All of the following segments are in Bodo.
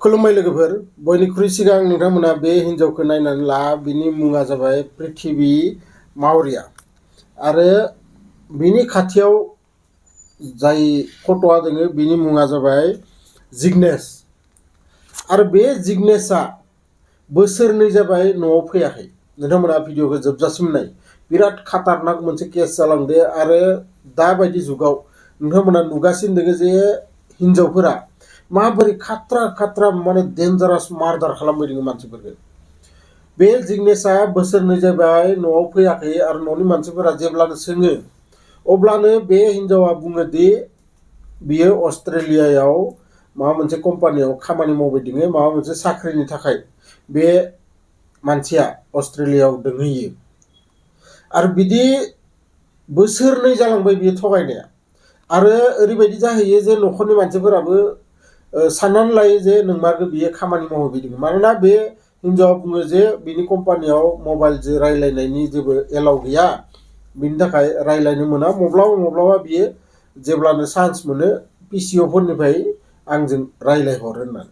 खुलुमबाय लोगोफोर बयनिख्रुइ सिगां नोंथांमोना बे हिन्जावखौ नायनानै ला बिनि मुङा जाबाय पृथिबी मावरिया आरो बिनि खाथियाव जाय फट'आ दोङो बिनि मुङा जाबाय जिग्नेश आरो बे जिग्नेशआ बोसोरनै जाबाय न'आव फैयाखै नोंथांमोना भिडिअखौ जोबजासिम नाय बिराद खाटारनाक मोनसे केस जालांदो आरो दाबायदि जुगाव नोंथांमोना नुगासिनो दोङो जे हिन्जावफोरा माबोरै खाट्रा माने डेन्जारास मार्डार खालामबायदों मानसिफोरखौ बे जिग्नेशआ बोसोरनै जाबाय न'आव फैयाखै आरो न'नि मानसिफोरा जेब्लानो सोङो अब्लानो बे हिन्जावा बुङो दि बियो अस्ट्रेलियायाव माबा मोनसे कम्पानियाव खामानि मावबाय दोङो माबा मोनसे साख्रिनि थाखाय बे मानसिया अस्ट्रेलियायाव दोंहैयो आरो बिदि बोसोरनै जालांबाय बियो थगायनाया आरो ओरैबायदि जाहैयो जे न'खरनि मानसिफोराबो साननानै लायो जे नोंमारगौ बियो खामानि मावहैदों मानोना बे हिन्जावा बुङो जे बिनि कम्पानियाव मबाइलजों रायलायनायनि जेबो एलाउ गैया बिनि थाखाय रायलायनो मोना माब्लाबा बियो जेब्लानो चान्स मोनो पिसिअफोरनिफ्राय आंजों रायलायहर होननानै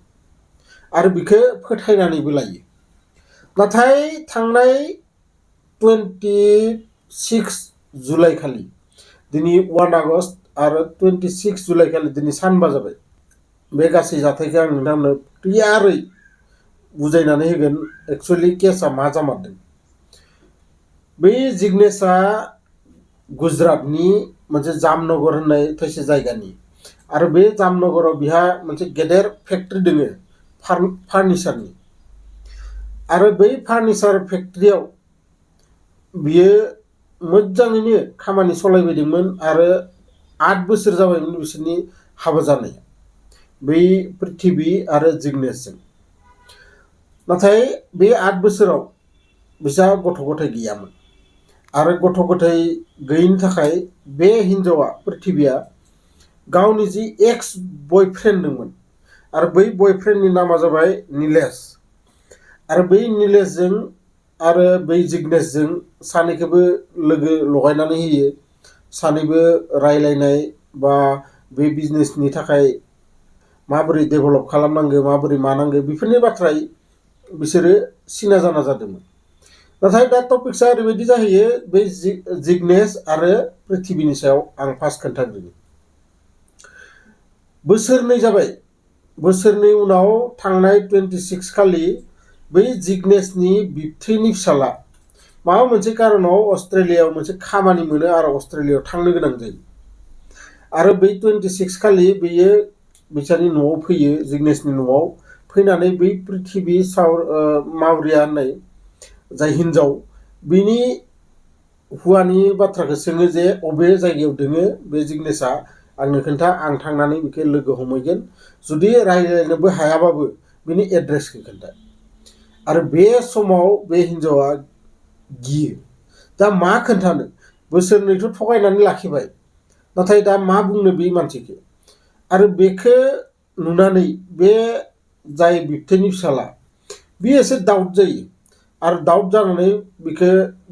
आरो बिखौ फोथायनानैबो लायो नाथाय थांनाय 26 जुलाइ खालि दिनै 1 आगस्ट आरो 26 जुलाइ खालि दिनै सानबा जाबाय बे गासै जाथायखौ आं नोंथांनो क्लियारै बुजायनानै होगोन एक्चुअलि केसआ मा जामारदों बै जिग्नेशआ गुजरातनि मोनसे जामनगर होननाय थाइसे जायगानि आरो बे जामनगराव बिहा मोनसे गेदेर फेक्ट्रि दोङो फार्निचारनि आरो बै फार्निचार फेक्ट्रियाव बियो मोजाङैनो खामानि सालायबायदोंमोन आरो 8 बोसोर जाबायमोन बिसोरनि हाबा जानाया बै पृथिबी आरो जिग्नेशजों नाथाय बे 8 बोसोराव बिसा गथ' गथाय गैयामोन आरो गथ' गथाय गैयिनि थाखाय बे हिन्जावा पृथिबीया गावनि जि एक्स बयफ्रेन्ड दंमोन आरो बै बयफ्रेन्डनि नामा जाबाय नीलेश आरो बै नीलेशजों आरो बै जिग्नेशजों सानैखौबो लोगो लगायनानै होयो सानैबो रायलायनाय बा बे बिजनेसनि थाखाय माबोरै डेभेलप खालामनांगौ माबोरै मानांगौ बेफोरनि बाथ्राय बिसोरो सिना जाना जादोंमोन नाथाय दा टपिक्सआ ओरैबायदि जाहैयो बे जिग्नेश आरो पृथिबीनि सायाव आं फार्स्ट खोन्थाग्रोनि बोसोरनै जाबाय बोसोरनै उनाव थांनाय 26 खालि बै जिग्नेशनि बिबथैनि फिसाला माबा मोनसे कारनाव अस्ट्रेलियायाव मोनसे खामानि मोनो आरो अस्ट्रेलियायाव थांनो गोनां जायो आरो बै 26 खालि बेयो बिसानि न'आव फैयो जिग्नेशनि न'आव फैनानै बै पृथिबी मावरिया होननाय जाय हिन्जाव बिनि हुवानि बाथ्राखौ सोङो जे अबे जायगायाव दोङो बे जिग्नेशआ आंनो खोन्था आं थांनानै बेखौ लोगो हमहैगोन जुदि रायज्लायनोबो हायाबाबो बिनि एड्रेसखौ खोन्था आरो बे समाव बे हिन्जावा गियो दा मा खोन्थानो बोसोरनैथ' थगायनानै लाखिबाय नाथाय दा मा बुंनो बे मानसिखौ आरो बेखौ नुनानै बे जाय बिबथैनि फिसाला बे एसे डाउट जायो आरो डाउट जानानै बेखौ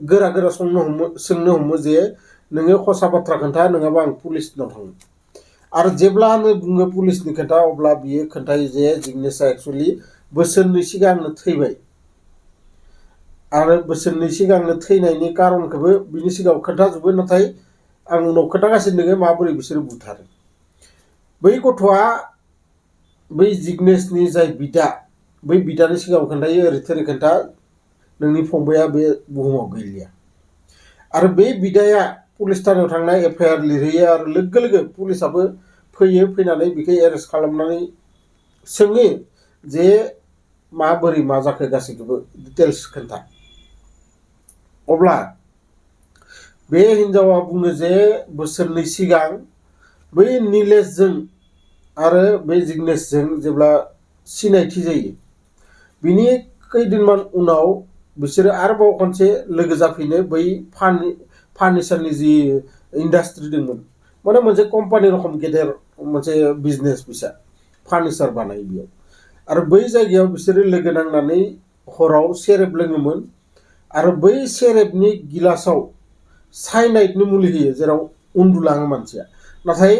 गोरा सोंनो हमो जे नोङो खसा बाथ्रा खोन्था नङाबा आं पुलिसनाव थाङो आरो जेब्लानो बुङो पुलिसनि खोथा अब्ला बियो खोन्थायो जे जिग्नेशआ एक्चुअलि बोसोरनै सिगांनो थैबाय आरो बोसोरनै सिगांनो थैनायनि कारनखौबो बिनि सिगाङाव खोन्थाजोबो नाथाय आं उनाव खोन्थागासिनो दङ माबोरै बिसोरो बुथारो बै गथ'आ बै जिग्नेशनि जाय बिदा बै बिदानि सिगाङाव खोन्थायो ओरै थोरै खोन्था नोंनि फंबाया बे बुहुमाव गैलिया आरो बे बिदाया पुलिस थानायाव थांनाय एफआइआर लिरहैयो आरो लोगो लोगो पुलिसाबो फैयो फैनानै बेखौ एरेस्ट खालामनानै सोङो जे माबोरै मा जाखो गासैखौबो डिटेल्स खोन्था अब्ला बे हिन्जावा बुङो जे बोसोरनै सिगां बै नीलेशजों आरो बै जिग्नेशजों जेब्ला सिनायथि जायो बिनि खैदिनमान उनाव बिसोरो आरोबाव खनसे लोगो जाफिनो बै फार्निचारनि जि इन्डास्ट्रि दंमोन माने मोनसे कम्पानि रखम गेदेर मोनसे बिजनेस बिसा फार्निचार बानायो बेयाव आरो बै जायगायाव बिसोरो लोगो नांनानै हराव सेरेब लोङोमोन आरो बै सेरेबनि गिलासाव साइनाइडनि मुलि होयो जेराव उन्दुलाङो मानसिया नाथाय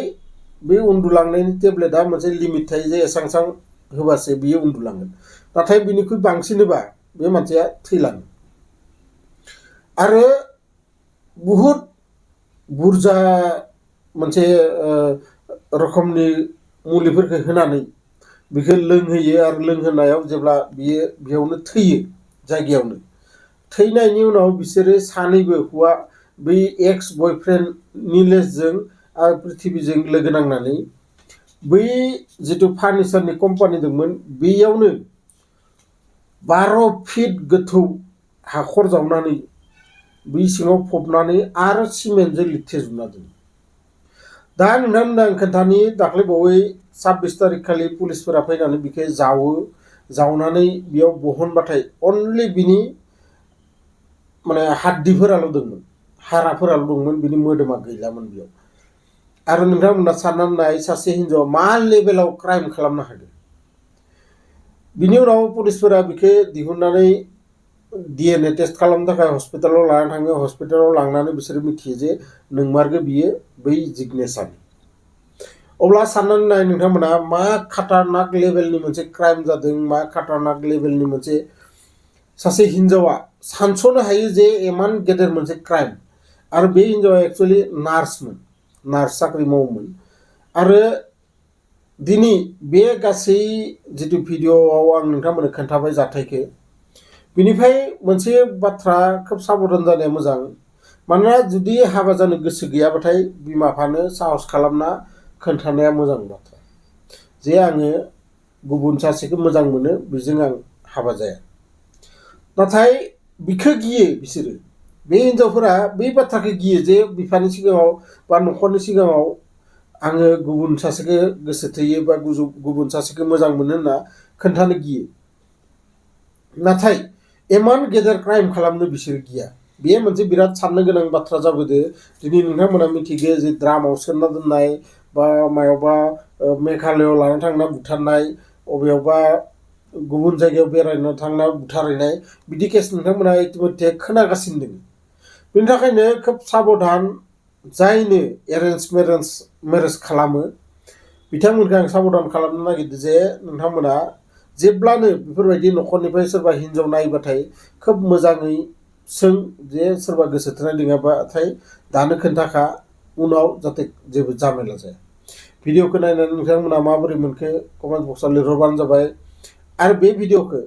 बे उन्दुलांनायनि टेब्लेटआ मोनसे लिमिट थायो जे एसां होबासो बियो उन्दुलांगोन नाथाय बिनिख्रुइ बांसिन होबा बे मानसिया थैलाङो आरो बुहुद बुरजा मोनसे रोखोमनि मुलिफोरखौ होनानै बिखौ लोंहोयो आरो लोंहोनायाव जेब्ला बियो बेयावनो थैयो जायगायावनो थैनायनि उनाव बिसोरो सानैबो हौवा बै एक्स बयफ्रेन्ड निलेशजों आरो पृथ्वीजों लोगो नांनानै बै जिथु फार्निचारनि कम्पानि दंमोन बेयावनो 12 फिट गोथौ हाखर जावनानै बै सिङाव फबनानै आरो सिमेन्टजों लिरथेजोबना दोनो दा नोंथांमोना आं खोन्थानि दाख्लैबावै 26 तारिख खालि पुलिसफोरा फैनानै बिखौ जावनानै बेयाव बहनबाथाय अनलि बिनि माने हाद्दिफोराल' दंमोन हाराफोराल' दंमोन बिनि मोदोमा गैलामोन बेयाव आरो नोंथांमोना साननानै नाय सासे हिन्जावा मा लेभेलाव क्राइम खालामनो हागोन बिनि उनाव पुलिसफोरा बिखौ दिहुननानै DNA टेस्ट खालामनो थाखाय हस्पिटालाव लानानै थाङो हस्पिटालाव लांनानै बिसोरो मिथियो जे नोंमारगौ बियो बै जिग्नेसानि अब्ला साननानै नाय नोंथांमोना मा खाटारनाक लेभेलनि मोनसे क्राइम जादों मा खाटारनाक लेभेलनि मोनसे सासे हिन्जावा सानस'नो हायो जे इमान गेदेर मोनसे क्राइम आरो बे हिन्जावा एक्चुअलि नार्समोन नार्स साख्रि मावोमोन आरो दिनै बे गासै जिथु भिडिअ'आव आं नोंथांमोननो खोन्थाबाय जाथायखौ बिनिफ्राय मोनसे बाथ्रा खोब साबधान जानाया मोजां मानोना जुदि हाबा जानो गोसो गैयाबाथाय बिमा बिफानो साहस खालामना खोन्थानाया मोजां बाथ्रा जे आङो गुबुन सासेखौ मोजां मोनो बेजों आं हाबा जाया नाथाय बिखौ गियो बिसोरो बे हिन्जावफोरा बै बाथ्राखौ गियो जे बिफानि सिगाङाव बा न'खरनि सिगाङाव आङो गुबुन सासेखौ गोसो थोयो बा गुबुन सासेखौ मोजां मोनो होनना खोन्थानो गियो नाथाय इमान गेदेर क्राइम खालामनो बिसोर गिया बे मोनसे बिराद साननो गोनां बाथ्रा जाबोदो दिनै नोंथांमोना मिथिगो जे द्रामाव सोना दोननाय बा मायावबा मेघालयआव लानानै थांना बुथारनाय अबेयावबा गुबुन जायगायाव बेरायनो थांना बुथारहैनाय बिदि केस नोंथांमोना इतिमध्य खोनागासिनो दङ बेनि थाखायनो खोब साबधान जायनो एरेन्ज मेरेज खालामो बिथांमोनखौ आं साबधान खालामनो नागिरदों जे नोंथांमोना जेब्लानो बेफोरबायदि न'खरनिफ्राय सोरबा हिन्जाव नायबाथाय खोब मोजाङै सों जे सोरबा गोसो थोनाय दङबाथाय दानो खोन्थाखा उनाव जाहाथे जेबो जामेला जाया भिडिअखौ नायनानै नोंथांमोना माबोरै मोनखो कमेन्ट बक्सआव लिरहरबानो जाबाय आरो बे भिडिअखौ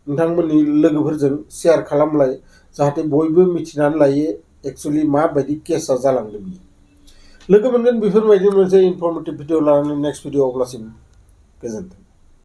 नोंथांमोननि लोगोफोरजों शेयार खालामलाय जाहाथे बयबो मिथिनानै लायो एक्चुअलि माबायदि केसा जालांदों बियो लोगो मोनगोन बेफोरबायदि मोनसे इनफरमेटिभ भिडिअ लानानै नेक्स्ट भिडिअ अब्लासिम गोजोन्थों